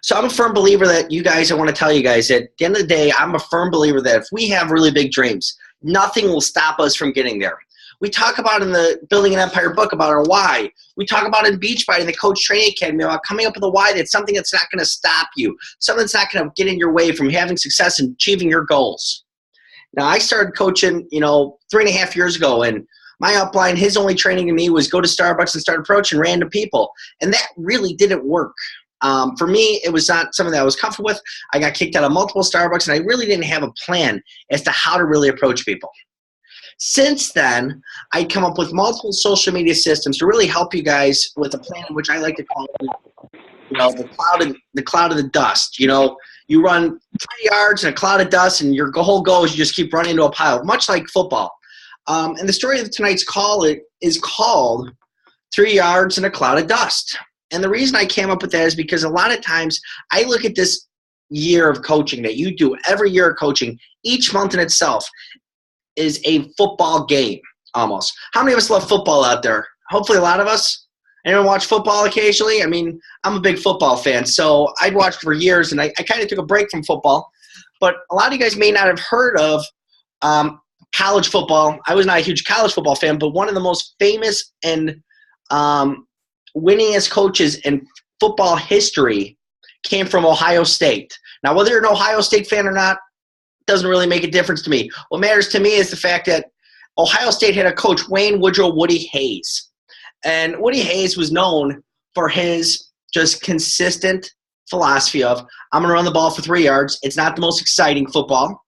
So I'm a firm believer that I want to tell you guys that at the end of the day, I'm a firm believer that if we have really big dreams, nothing will stop us from getting there. We talk about in the Building an Empire book about our why. We talk about in Beachbody, the Coach Training Academy, about coming up with a why that's something that's not going to stop you, something that's not going to get in your way from having success and achieving your goals. Now, I started coaching, 3.5 years ago, and my upline, his only training to me was go to Starbucks and start approaching random people, and that really didn't work. For me, it was not something that I was comfortable with. I got kicked out of multiple Starbucks, and I really didn't have a plan as to how to really approach people. Since then, I come up with multiple social media systems to really help you guys with a plan, which I like to call, the cloud of the dust. You run 3 yards in a cloud of dust, and your whole goal is you just keep running into a pile, much like football. And the story of tonight's call is called 3 yards in a cloud of dust. And the reason I came up with that is because a lot of times I look at this year of coaching that you do, every year of coaching, each month in itself is a football game almost. How many of us love football out there? Hopefully a lot of us. Anyone watch football occasionally? I mean, I'm a big football fan, so I'd watched for years, and I kind of took a break from football. But a lot of you guys may not have heard of college football. I was not a huge college football fan, but one of the most famous and winningest coaches in football history came from Ohio State. Now, whether you're an Ohio State fan or not doesn't really make a difference to me. What matters to me is the fact that Ohio State had a coach, Wayne Woodrow Woody Hayes. And Woody Hayes was known for his just consistent philosophy of, I'm going to run the ball for 3 yards. It's not the most exciting football.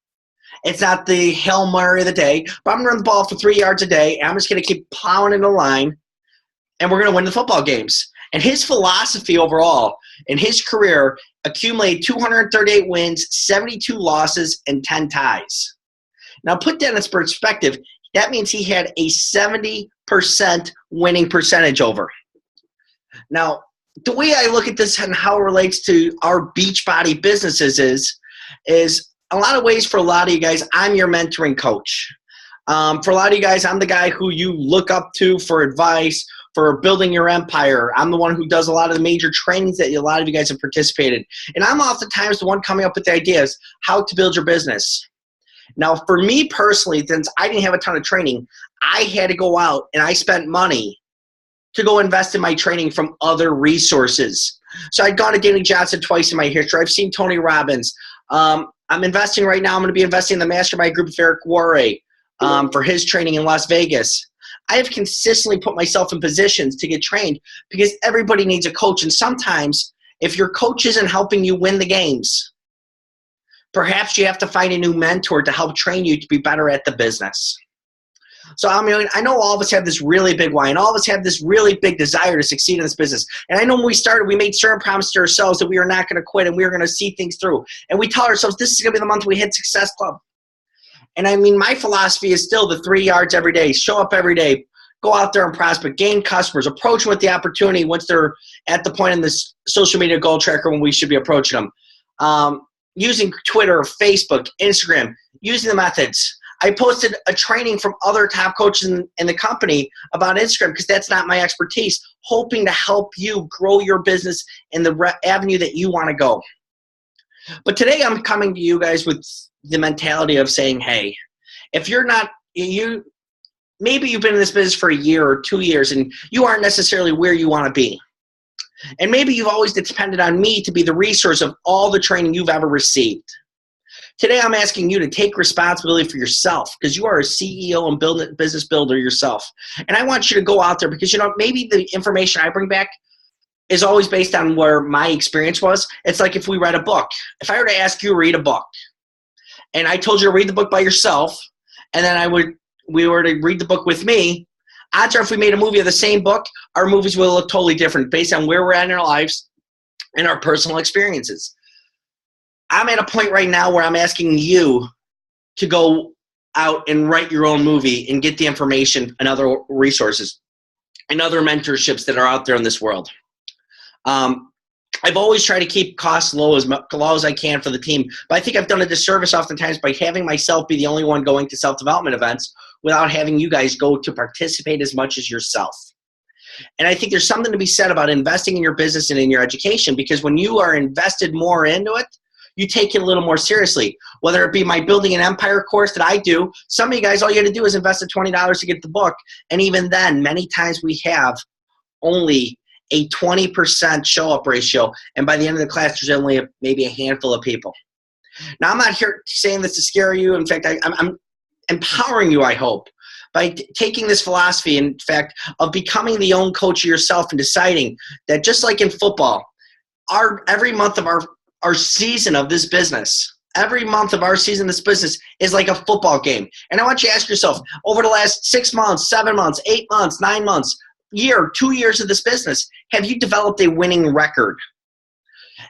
It's not the Hail Mary of the day, but I'm going to run the ball for 3 yards a day, and I'm just going to keep plowing in the line, and we're going to win the football games. And his philosophy overall in his career accumulated 238 wins, 72 losses, and 10 ties. Now, put that in perspective, that means he had a 70% winning percentage over. Now, the way I look at this and how it relates to our Beachbody businesses is a lot of ways for a lot of you guys, I'm your mentoring coach. For a lot of you guys, I'm the guy who you look up to for advice, for building your empire. I'm the one who does a lot of the major trainings that a lot of you guys have participated. And I'm oftentimes the one coming up with the ideas, how to build your business. Now, for me personally, since I didn't have a ton of training, I had to go out and I spent money to go invest in my training from other resources. So I'd gone to Danny Johnson twice in my history. I've seen Tony Robbins. I'm investing right now. I'm going to be investing in the mastermind group of Eric Worre for his training in Las Vegas. I have consistently put myself in positions to get trained because everybody needs a coach. And sometimes if your coach isn't helping you win the games, perhaps you have to find a new mentor to help train you to be better at the business. So I mean, I know all of us have this really big why, and all of us have this really big desire to succeed in this business. And I know when we started, we made certain promises to ourselves that we are not going to quit and we are going to see things through. And we tell ourselves this is going to be the month we hit Success Club. And I mean, my philosophy is still the 3 yards every day, show up every day, go out there and prospect, gain customers, approach them with the opportunity once they're at the point in this social media goal tracker when we should be approaching them. Using Twitter, Facebook, Instagram, using the methods. I posted a training from other top coaches in the company about Instagram because that's not my expertise, hoping to help you grow your business in the avenue that you want to go. But today I'm coming to you guys with the mentality of saying, hey, if you're not, maybe you've been in this business for a year or 2 years and you aren't necessarily where you want to be. And maybe you've always depended on me to be the resource of all the training you've ever received. Today I'm asking you to take responsibility for yourself because you are a CEO and business builder yourself. And I want you to go out there because, maybe the information I bring back is always based on where my experience was. It's like if we read a book. If I were to ask you to read a book and I told you to read the book by yourself and then we were to read the book with me, odds are if we made a movie of the same book, our movies will look totally different based on where we're at in our lives and our personal experiences. I'm at a point right now where I'm asking you to go out and write your own movie and get the information and other resources and other mentorships that are out there in this world. I've always tried to keep costs low as I can for the team, but I think I've done a disservice oftentimes by having myself be the only one going to self-development events without having you guys go to participate as much as yourself. And I think there's something to be said about investing in your business and in your education, because when you are invested more into it, you take it a little more seriously. Whether it be my Building an Empire course that I do, some of you guys, all you have to do is invest the $20 to get the book. And even then, many times we have only a 20% show-up ratio. And by the end of the class, there's only maybe a handful of people. Now, I'm not here saying this to scare you. In fact, I'm empowering you, I hope, by taking this philosophy, in fact, of becoming the own coach of yourself and deciding that just like in football, every month of our season of this business, every month of our season of this business is like a football game. And I want you to ask yourself, over the last 6 months, 7 months, 8 months, 9 months, year, 2 years of this business, have you developed a winning record?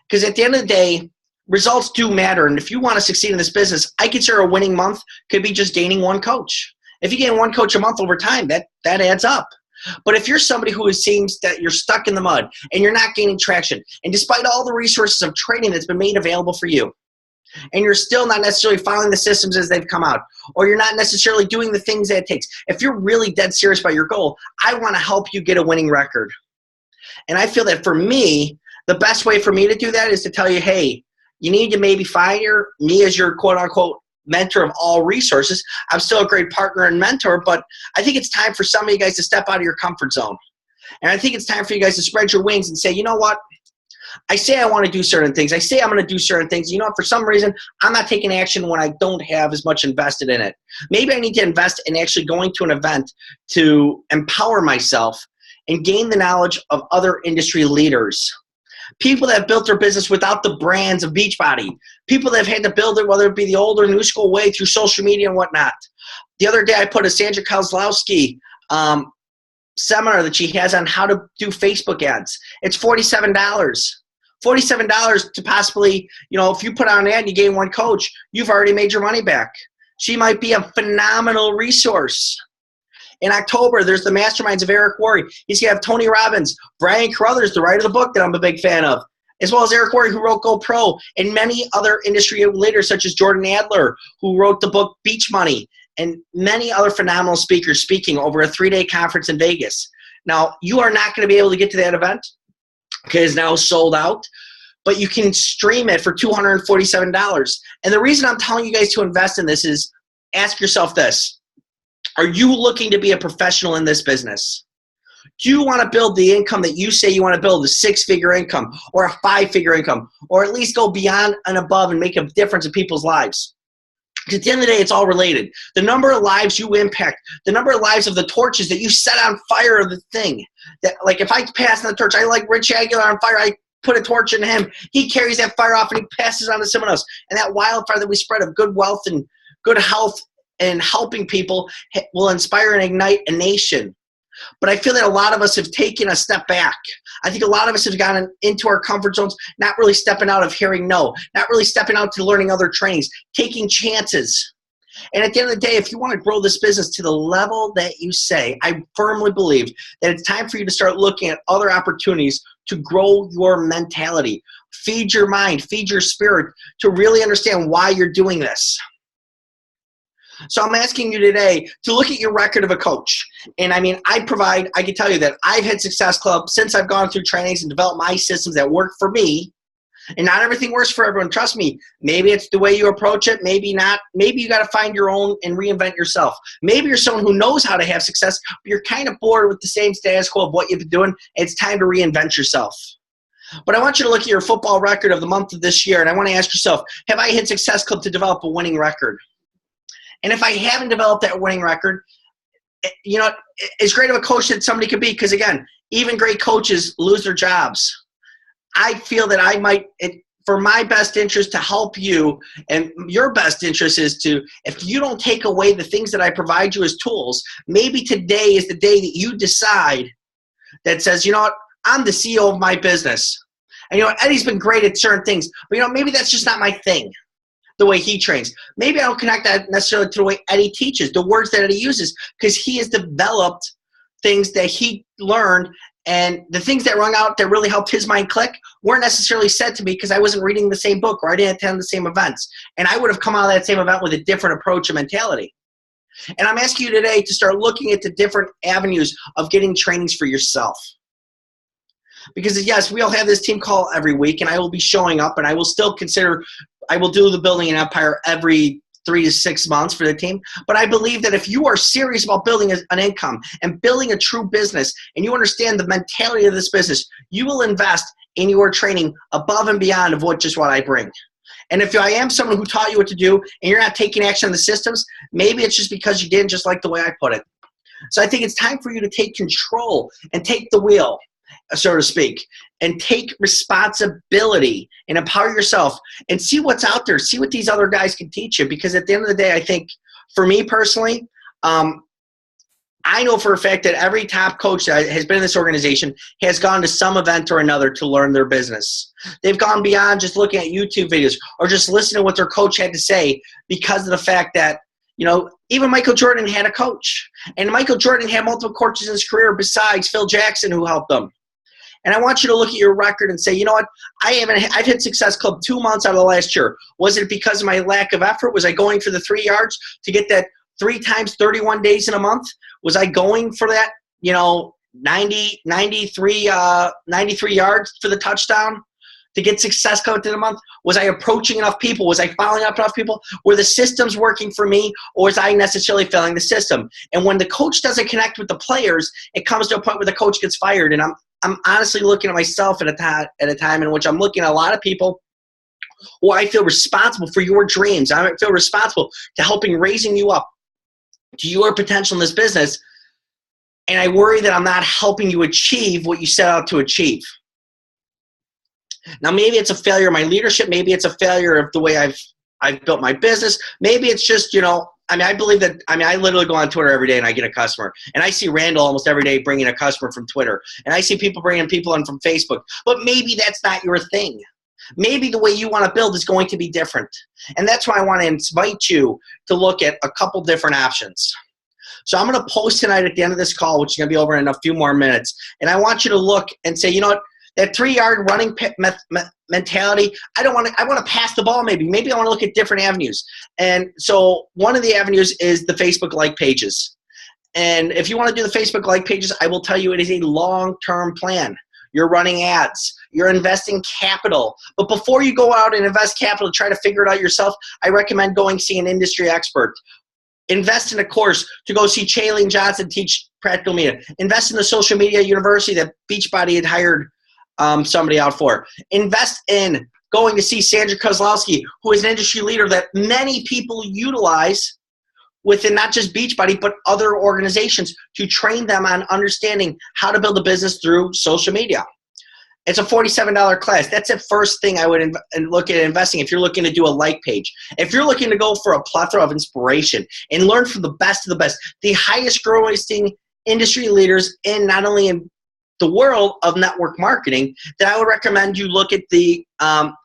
Because at the end of the day, results do matter. And if you want to succeed in this business, I consider a winning month could be just gaining one coach. If you gain one coach a month over time, that adds up. But if you're somebody who seems that you're stuck in the mud and you're not gaining traction, and despite all the resources of training that's been made available for you, and you're still not necessarily following the systems as they've come out, or you're not necessarily doing the things that it takes, if you're really dead serious about your goal, I want to help you get a winning record. And I feel that for me, the best way for me to do that is to tell you, hey, you need to maybe fire me as your quote-unquote mentor of all resources. I'm still a great partner and mentor, but I think it's time for some of you guys to step out of your comfort zone. And I think it's time for you guys to spread your wings and say, you know what? I say I want to do certain things. I say I'm going to do certain things. You know, for some reason, I'm not taking action when I don't have as much invested in it. Maybe I need to invest in actually going to an event to empower myself and gain the knowledge of other industry leaders. People that have built their business without the brands of Beachbody. People that have had to build it, whether it be the old or new school way, through social media and whatnot. The other day I put a Sandra Kozlowski seminar that she has on how to do Facebook ads. It's $47. $47 to possibly, you know, if you put out an ad and you gain one coach, you've already made your money back. She might be a phenomenal resource. In October, there's the Masterminds of Eric Worre. He's going to have Tony Robbins, Brian Carruthers, the writer of the book that I'm a big fan of, as well as Eric Worre, who wrote GoPro, and many other industry leaders such as Jordan Adler, who wrote the book Beach Money, and many other phenomenal speakers speaking over a 3-day conference in Vegas. Now, you are not going to be able to get to that event because it's now sold out, but you can stream it for $247. And the reason I'm telling you guys to invest in this is, ask yourself this. Are you looking to be a professional in this business? Do you want to build the income that you say you want to build, a 6-figure income or a 5-figure income, or at least go beyond and above and make a difference in people's lives? Because at the end of the day, it's all related. The number of lives you impact, the number of lives of the torches that you set on fire of the thing. That, like, if I pass on the torch, I like Rich Aguilar on fire, I put a torch in him. He carries that fire off and he passes on to someone else. And that wildfire that we spread of good wealth and good health and helping people will inspire and ignite a nation. But I feel that a lot of us have taken a step back. I think a lot of us have gotten into our comfort zones, not really stepping out of hearing no, not really stepping out to learning other trainings, taking chances. And at the end of the day, if you want to grow this business to the level that you say, I firmly believe that it's time for you to start looking at other opportunities to grow your mentality, feed your mind, feed your spirit, to really understand why you're doing this. So I'm asking you today to look at your record of a coach. And I mean, I can tell you that I've had Success Club since I've gone through trainings and developed my systems that work for me. And not everything works for everyone. Trust me, maybe it's the way you approach it, maybe not. Maybe you got to find your own and reinvent yourself. Maybe you're someone who knows how to have success, but you're kind of bored with the same status quo of what you've been doing. And it's time to reinvent yourself. But I want you to look at your football record of the month of this year, and I want to ask yourself, have I hit Success Club to develop a winning record? And if I haven't developed that winning record, you know, as great of a coach that somebody could be, because again, even great coaches lose their jobs. I feel that for my best interest to help you, and your best interest is to, if you don't take away the things that I provide you as tools, maybe today is the day that you decide that says, you know what, I'm the CEO of my business. And you know, Eddie's been great at certain things, but you know, maybe that's just not my thing. The way he trains. Maybe I don't connect that necessarily to the way Eddie teaches, the words that Eddie uses, because he has developed things that he learned, and the things that rung out that really helped his mind click weren't necessarily said to me because I wasn't reading the same book or I didn't attend the same events. And I would have come out of that same event with a different approach and mentality. And I'm asking you today to start looking at the different avenues of getting trainings for yourself. Because yes, we all have this team call every week, and I will be showing up, and I will still consider, I will do the Building an Empire every 3 to 6 months for the team. But I believe that if you are serious about building an income and building a true business, and you understand the mentality of this business, you will invest in your training above and beyond of what I bring. And if I am someone who taught you what to do and you're not taking action on the systems, maybe it's just because you didn't just like the way I put it. So I think it's time for you to take control and take the wheel, so to speak, and take responsibility and empower yourself and see what's out there, see what these other guys can teach you. Because at the end of the day, I think for me personally, I know for a fact that every top coach that has been in this organization has gone to some event or another to learn their business. They've gone beyond just looking at YouTube videos or just listening to what their coach had to say, because of the fact that, you know, even Michael Jordan had a coach. And Michael Jordan had multiple coaches in his career besides Phil Jackson who helped him. And I want you to look at your record and say, you know what, I've hit Success Club 2 months out of the last year. Was it because of my lack of effort? Was I going for the 3 yards to get that 3 times 31 days in a month? Was I going for that, 93 yards for the touchdown to get Success Club in a month? Was I approaching enough people? Was I following up enough people? Were the systems working for me, or was I necessarily failing the system? And when the coach doesn't connect with the players, it comes to a point where the coach gets fired. And I'm honestly looking at myself at a time in which I'm looking at a lot of people who I feel responsible for your dreams. I feel responsible to helping raising you up to your potential in this business. And I worry that I'm not helping you achieve what you set out to achieve. Now, maybe it's a failure of my leadership. Maybe it's a failure of the way I've built my business. Maybe it's just, I believe that, I literally go on Twitter every day and I get a customer. And I see Randall almost every day bringing a customer from Twitter. And I see people bringing people in from Facebook. But maybe that's not your thing. Maybe the way you want to build is going to be different. And that's why I want to invite you to look at a couple different options. So I'm going to post tonight at the end of this call, which is going to be over in a few more minutes. And I want you to look and say, you know what? That 3-yard running mentality, I want to pass the ball maybe. Maybe I want to look at different avenues. And so one of the avenues is the Facebook like pages. And if you want to do the Facebook like pages, I will tell you it is a long-term plan. You're running ads. You're investing capital. But before you go out and invest capital, try to figure it out yourself, I recommend going see an industry expert. Invest in a course to go see Chalene Johnson teach practical media. Invest in the social media university that Beachbody had hired somebody out for. Invest in going to see Sandra Kozlowski, who is an industry leader that many people utilize within not just Beachbody, but other organizations to train them on understanding how to build a business through social media. It's a $47 class. That's the first thing I would look at investing if you're looking to do a like page. If you're looking to go for a plethora of inspiration and learn from the best of the best, the highest growing industry leaders in not only in the world of network marketing, then I would recommend you look at the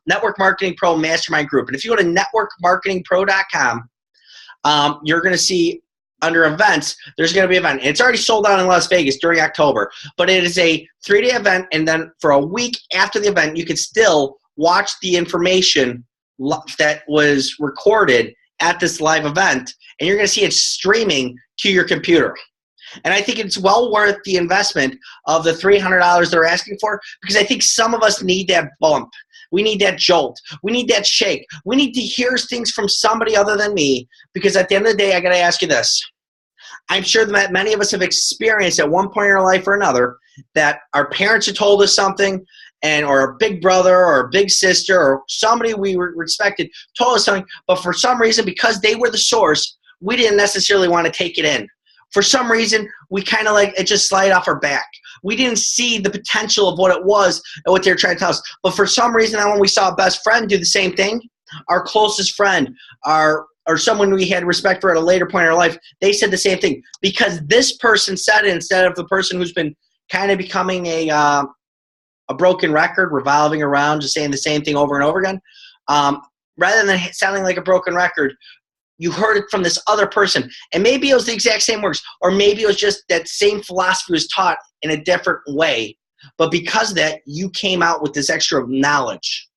Network Marketing Pro Mastermind Group. And if you go to networkmarketingpro.com, you're going to see under events, there's going to be an event. It's already sold out in Las Vegas during October, but it is a 3-day event. And then for a week after the event, you can still watch the information that was recorded at this live event. And you're going to see it streaming to your computer. And I think it's well worth the investment of the $300 they're asking for, because I think some of us need that bump. We need that jolt. We need that shake. We need to hear things from somebody other than me, because at the end of the day, I got to ask you this. I'm sure that many of us have experienced at one point in our life or another that our parents had told us something, or a big brother or a big sister or somebody we respected told us something, but for some reason, because they were the source, we didn't necessarily want to take it in. For some reason, we kind of it just slid off our back. We didn't see the potential of what it was and what they were trying to tell us. But for some reason, when we saw a best friend do the same thing, our closest friend, or someone we had respect for at a later point in our life, they said the same thing. Because this person said it instead of the person who's been kind of becoming a broken record, revolving around, just saying the same thing over and over again. Rather than sounding like a broken record, you heard it from this other person. And maybe it was the exact same words, or maybe it was just that same philosophy was taught in a different way. But because of that, you came out with this extra knowledge.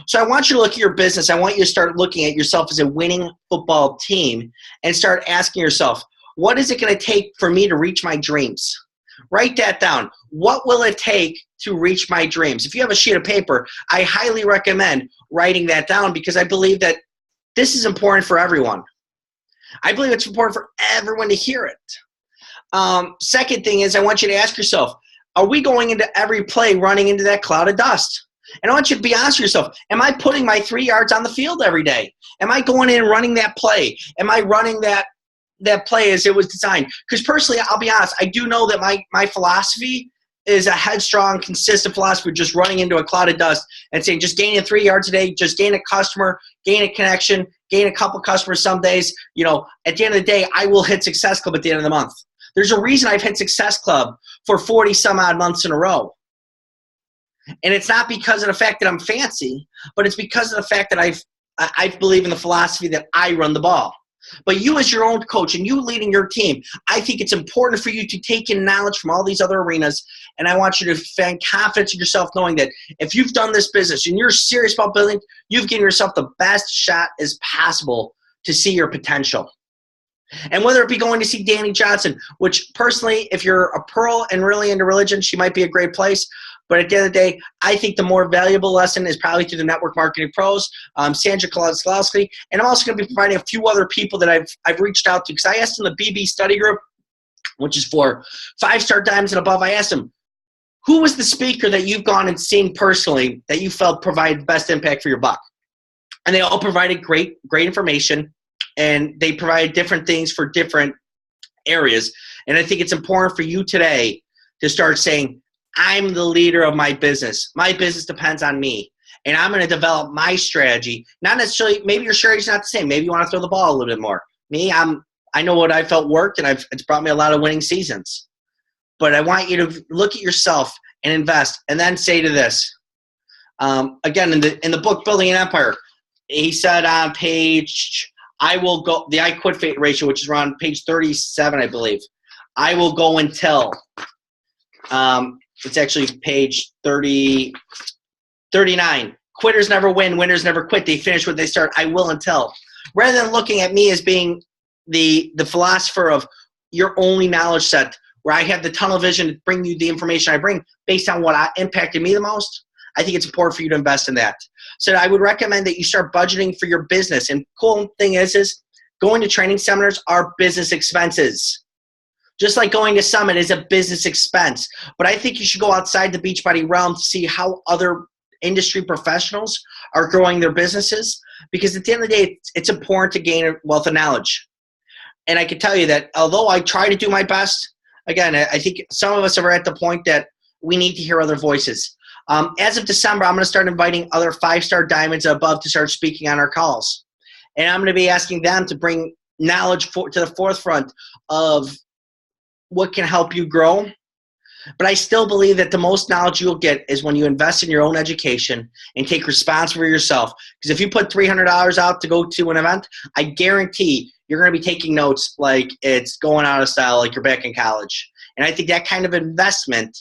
So I want you to look at your business. I want you to start looking at yourself as a winning football team and start asking yourself, what is it going to take for me to reach my dreams? Write that down. What will it take to reach my dreams? If you have a sheet of paper, I highly recommend writing that down because I believe that this is important for everyone. I believe it's important for everyone to hear it. Second thing is I want you to ask yourself, are we going into every play running into that cloud of dust? And I want you to be honest with yourself. Am I putting my 3 yards on the field every day? Am I going in and running that play? Am I running that play as it was designed? Because personally, I'll be honest, I do know that my philosophy is a headstrong, consistent philosophy of just running into a cloud of dust and saying just gaining 3 yards a day, just gain a customer, gain a connection, gain a couple customers some days. You know, at the end of the day, I will hit Success Club at the end of the month. There's a reason I've hit Success Club for 40 some odd months in a row. And it's not because of the fact that I'm fancy, but it's because of the fact that I believe in the philosophy that I run the ball. But you as your own coach and you leading your team, I think it's important for you to take in knowledge from all these other arenas. And I want you to find confidence in yourself knowing that if you've done this business and you're serious about building, you've given yourself the best shot as possible to see your potential. And whether it be going to see Danny Johnson, which personally, if you're a Pearl and really into religion, she might be a great place. But at the end of the day, I think the more valuable lesson is probably through the Network Marketing Pros, Sandra Kozlowski, and I'm also going to be providing a few other people that I've reached out to because I asked in the BB study group, which is for 5-star diamonds and above. I asked them, who was the speaker that you've gone and seen personally that you felt provided the best impact for your buck? And they all provided great information, and they provide different things for different areas. And I think it's important for you today to start saying, I'm the leader of my business. My business depends on me. And I'm going to develop my strategy. Not necessarily, maybe your strategy's not the same. Maybe you want to throw the ball a little bit more. Me, I know what I felt worked, and it's brought me a lot of winning seasons. But I want you to look at yourself and invest, and then say to this. Again, in the book, Building an Empire, he said on page, the I quit fate ratio, which is around page 37, I believe. I will go until. It's actually page 39. Quitters never win. Winners never quit. They finish what they start. I will until. Rather than looking at me as being the philosopher of your only knowledge set, where I have the tunnel vision to bring you the information I bring based on what impacted me the most, I think it's important for you to invest in that. So I would recommend that you start budgeting for your business. And cool thing is going to training seminars are business expenses. Just like going to Summit is a business expense. But I think you should go outside the Beachbody realm to see how other industry professionals are growing their businesses. Because at the end of the day, it's important to gain a wealth of knowledge. And I can tell you that although I try to do my best, again, I think some of us are at the point that we need to hear other voices. As of December, I'm going to start inviting other 5-star diamonds above to start speaking on our calls. And I'm going to be asking them to bring knowledge to the forefront of what can help you grow. But I still believe that the most knowledge you'll get is when you invest in your own education and take responsibility for yourself. Because if you put $300 out to go to an event, I guarantee you're going to be taking notes like it's going out of style, like you're back in college. And I think that kind of investment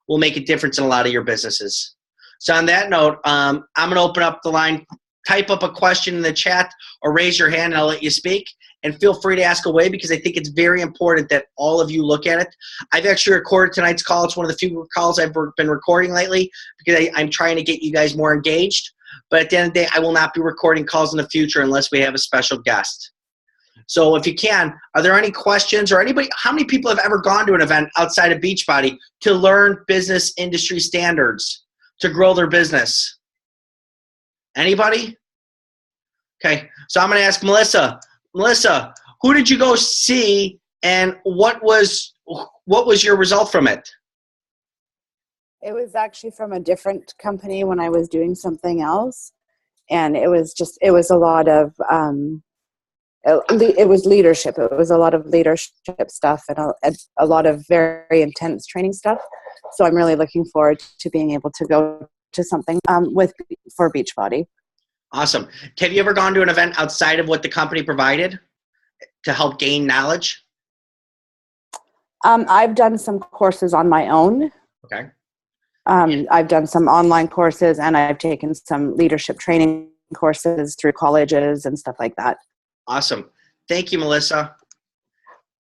will make a difference in a lot of your businesses. So on that note, I'm going to open up the line. Type up a question in the chat or raise your hand and I'll let you speak. And feel free to ask away because I think it's very important that all of you look at it. I've actually recorded tonight's call. It's one of the few calls I've been recording lately because I'm trying to get you guys more engaged. But at the end of the day, I will not be recording calls in the future unless we have a special guest. So if you can, are there any questions or anybody, how many people have ever gone to an event outside of Beachbody to learn business industry standards to grow their business? Anybody? Okay, so I'm going to ask Melissa. Melissa, who did you go see and what was your result from it? It was actually from a different company when I was doing something else. And it was a lot of, it was leadership. It was a lot of leadership stuff and a lot of very intense training stuff. So I'm really looking forward to being able to go to something for Beachbody. Awesome. Have you ever gone to an event outside of what the company provided to help gain knowledge? I've done some courses on my own. Okay. I've done some online courses, and I've taken some leadership training courses through colleges and stuff like that. Awesome. Thank you, Melissa.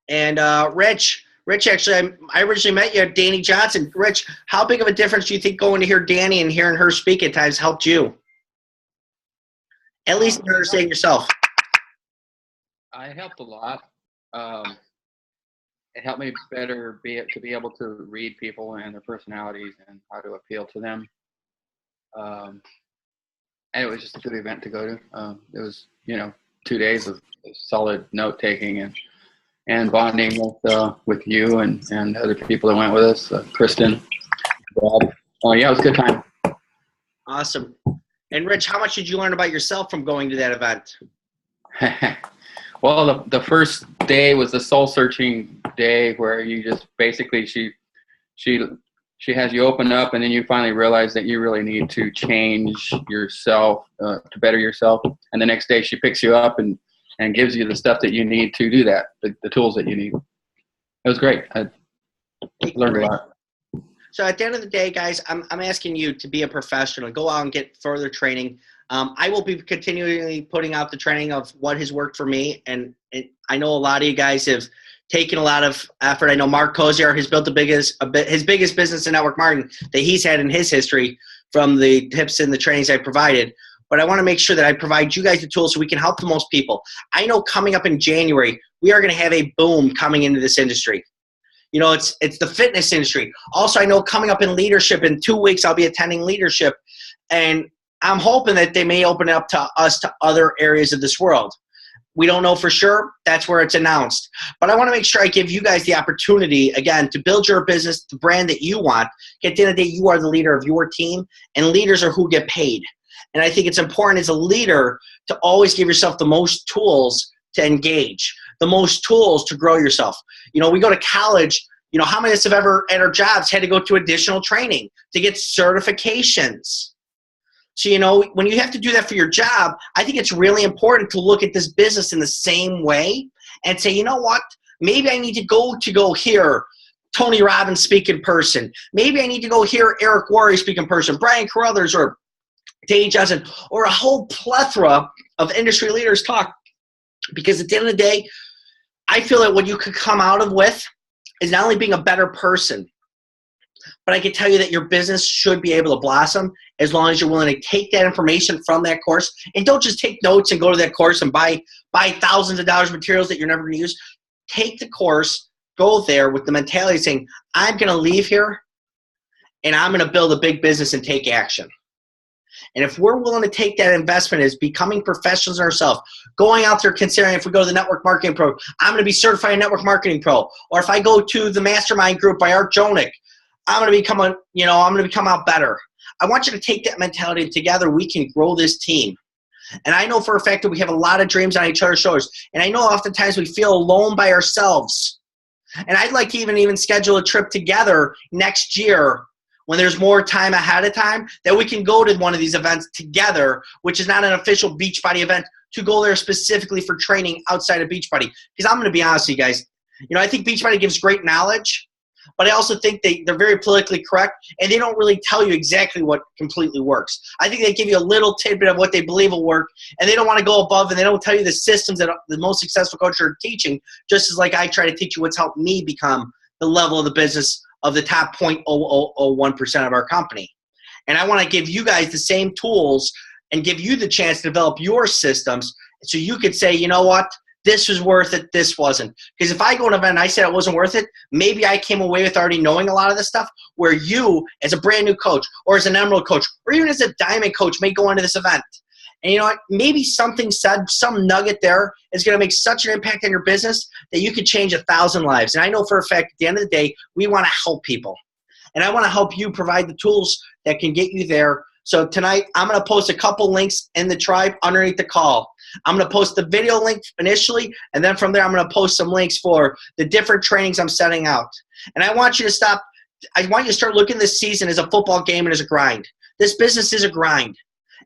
And Rich, actually, I originally met you at Danny Johnson. Rich, how big of a difference do you think going to hear Danny and hearing her speak at times helped you? At least in understanding yourself. I helped a lot. It helped me better to be able to read people and their personalities and how to appeal to them. And it was just a good event to go to. It was, 2 days of solid note taking and bonding with you and other people that went with us, Kristen, Brad. Yeah, it was a good time. Awesome. And Rich, how much did you learn about yourself from going to that event? Well, the first day was the soul searching day where you just basically she has you open up, and then you finally realize that you really need to change yourself to better yourself. And the next day she picks you up and gives you the stuff that you need to do that, the tools that you need. It was great. I learned a lot. So at the end of the day, guys, I'm asking you to be a professional. Go out and get further training. I will be continually putting out the training of what has worked for me. And I know a lot of you guys have taken a lot of effort. I know Mark Kozier has built his biggest business in network marketing that he's had in his history from the tips and the trainings I provided. But I want to make sure that I provide you guys the tools so we can help the most people. I know coming up in January, we are going to have a boom coming into this industry. It's the fitness industry. Also, I know coming up in leadership in 2 weeks, I'll be attending leadership. And I'm hoping that they may open up to us to other areas of this world. We don't know for sure. That's where it's announced. But I want to make sure I give you guys the opportunity, again, to build your business, the brand that you want. At the end of the day, you are the leader of your team, and leaders are who get paid. And I think it's important as a leader to always give yourself the most tools to engage, the most tools to grow yourself. We go to college. How many of us have ever at our jobs had to go to additional training to get certifications? So, when you have to do that for your job, I think it's really important to look at this business in the same way and say, you know what? Maybe I need to go hear Tony Robbins speak in person. Maybe I need to go hear Eric Worre speak in person, Brian Carruthers or Danny Johnson, or a whole plethora of industry leaders talk. Because at the end of the day, I feel that what you could come out of with is not only being a better person, but I can tell you that your business should be able to blossom as long as you're willing to take that information from that course. And don't just take notes and go to that course and buy thousands of dollars of materials that you're never going to use. Take the course, go there with the mentality saying, I'm going to leave here and I'm going to build a big business and take action. And if we're willing to take that investment as becoming professionals ourselves, going out there considering if we go to the Network Marketing Pro, I'm going to be certified in Network Marketing Pro. Or if I go to the Mastermind Group by Art Jonick, I'm going to become out better. I want you to take that mentality, and together we can grow this team. And I know for a fact that we have a lot of dreams on each other's shoulders. And I know oftentimes we feel alone by ourselves. And I'd like to even schedule a trip together next year when there's more time ahead of time that we can go to one of these events together, which is not an official Beachbody event, to go there specifically for training outside of Beachbody. Because I'm going to be honest with you guys, I think Beachbody gives great knowledge, but I also think they're very politically correct, and they don't really tell you exactly what completely works. I think they give you a little tidbit of what they believe will work, and they don't want to go above, and they don't tell you the systems that the most successful coaches are teaching, just as like I try to teach you what's helped me become the level of the business of the top 0.0001% of our company. And I want to give you guys the same tools and give you the chance to develop your systems so you could say, you know what, this was worth it, this wasn't. Because if I go to an event and I said it wasn't worth it, maybe I came away with already knowing a lot of this stuff, where you, as a brand new coach, or as an emerald coach, or even as a diamond coach, may go into this event. And you know what? Maybe something said, some nugget there is going to make such an impact on your business that you could change 1,000 lives. And I know for a fact, at the end of the day, we want to help people. And I want to help you provide the tools that can get you there. So tonight, I'm going to post a couple links in the tribe underneath the call. I'm going to post the video link initially, and then from there, I'm going to post some links for the different trainings I'm setting out. And I want you to start looking at this season as a football game and as a grind. This business is a grind.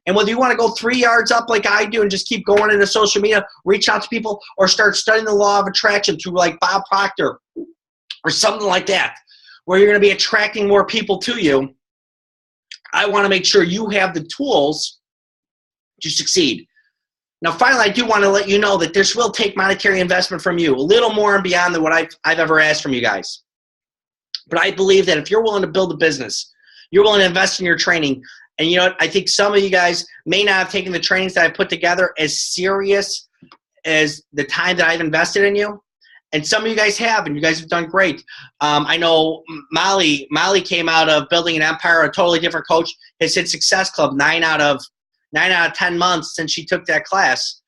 And whether you want to go 3 yards up like I do and just keep going into social media, reach out to people, or start studying the law of attraction through like Bob Proctor or something like that, where you're going to be attracting more people to you, I want to make sure you have the tools to succeed. Now, finally, I do want to let you know that this will take monetary investment from you, a little more and beyond than what I've ever asked from you guys. But I believe that if you're willing to build a business, you're willing to invest in your training, and you know what, I think some of you guys may not have taken the trainings that I put together as serious as the time that I've invested in you. And some of you guys have, and you guys have done great. I know Molly came out of building an empire, a totally different coach, has hit Success Club 9 out of 10 months since she took that class.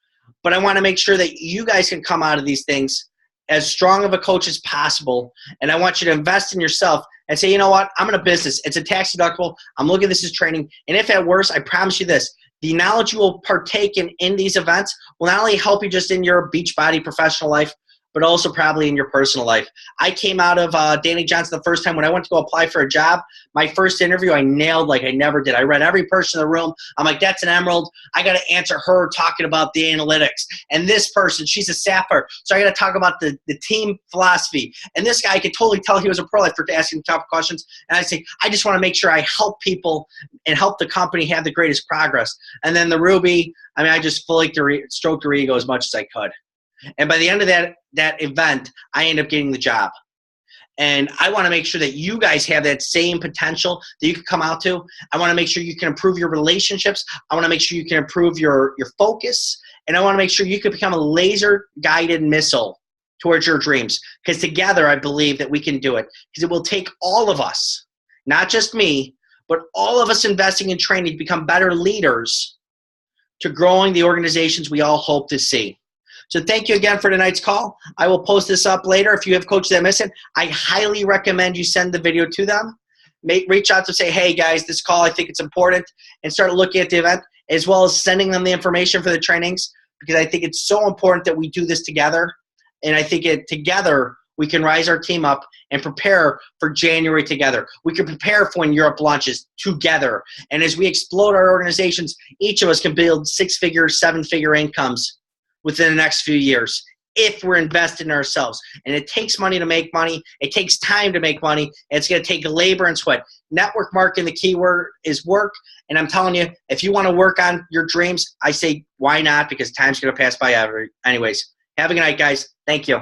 But I want to make sure that you guys can come out of these things as strong of a coach as possible. And I want you to invest in yourself and say, you know what, I'm in a business. It's a tax deductible. I'm looking at this as training. And if at worst, I promise you this, the knowledge you will partake in these events will not only help you just in your Beachbody professional life, but also probably in your personal life. I came out of Danny Johnson the first time when I went to go apply for a job. My first interview, I nailed like I never did. I read every person in the room. I'm like, that's an emerald. I got to answer her talking about the analytics. And this person, she's a sapper. So I got to talk about the team philosophy. And this guy, I could totally tell he was a pro lifer to asking tough questions. And I say, I just want to make sure I help people and help the company have the greatest progress. And then the Ruby, I mean, I just fully stroked her ego as much as I could. And by the end of that event, I end up getting the job. And I want to make sure that you guys have that same potential that you can come out to. I want to make sure you can improve your relationships. I want to make sure you can improve your focus. And I want to make sure you can become a laser-guided missile towards your dreams. Because together, I believe that we can do it. Because it will take all of us, not just me, but all of us investing in training to become better leaders to growing the organizations we all hope to see. So thank you again for tonight's call. I will post this up later. If you have coaches that miss it, I highly recommend you send the video to them. Reach out to say, hey guys, this call, I think it's important, and start looking at the event, as well as sending them the information for the trainings, because I think it's so important that we do this together. And I think together we can rise our team up and prepare for January together. We can prepare for when Europe launches together. And as we explode our organizations, each of us can build 6-figure, 7-figure incomes within the next few years if we're invested in ourselves. And it takes money to make money. It takes time to make money. And it's going to take labor and sweat. Network marketing, the key word is work. And I'm telling you, if you want to work on your dreams, I say why not? Because time's going to pass by anyways. Have a good night, guys. Thank you.